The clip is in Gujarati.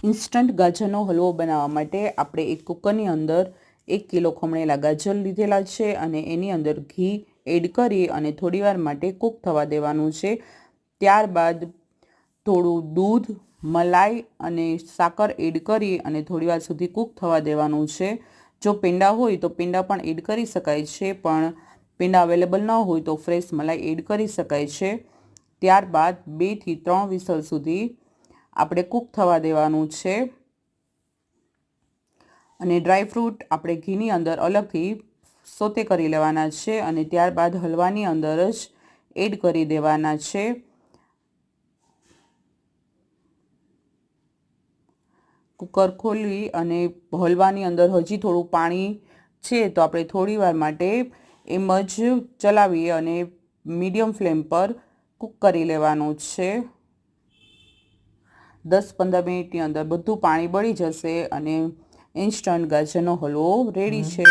ઇન્સ્ટન્ટ ગાજરનો હલવો બનાવવા માટે આપણે એક કુકરની અંદર 1 કિલો ખમણેલા ગાજર લીધેલા છે અને એની અંદર ઘી એડ કરી અને થોડીવાર માટે કૂક થવા દેવાનું છે. ત્યારબાદ થોડું દૂધ, મલાઈ અને સાકર એડ કરી અને થોડીવાર સુધી કૂક થવા દેવાનું છે. જો પેંડા હોય તો પેંડા પણ એડ કરી શકાય છે, પણ પેંડા અવેલેબલ ન હોય તો ફ્રેશ મલાઈ એડ કરી શકાય છે. ત્યારબાદ 2 થી 3 વિસલ સુધી આપણે કૂક થવા દેવાનું છે અને ડ્રાયફ્રૂટ આપણે ઘીની અંદર અલગથી સોતે કરી લેવાના છે અને ત્યારબાદ હલવાની અંદર જ એડ કરી દેવાના છે. કુકર ખોલી અને હલવાની અંદર હજી થોડું પાણી છે તો આપણે થોડીવાર માટે એમ જ ચલાવી અને મીડિયમ ફ્લેમ પર કૂક કરી લેવાનું છે. 10-15 મિનિટની અંદર બધું પાણી બળી જશે અને ઇન્સ્ટન્ટ ગાજરનો હલવો રેડી છે.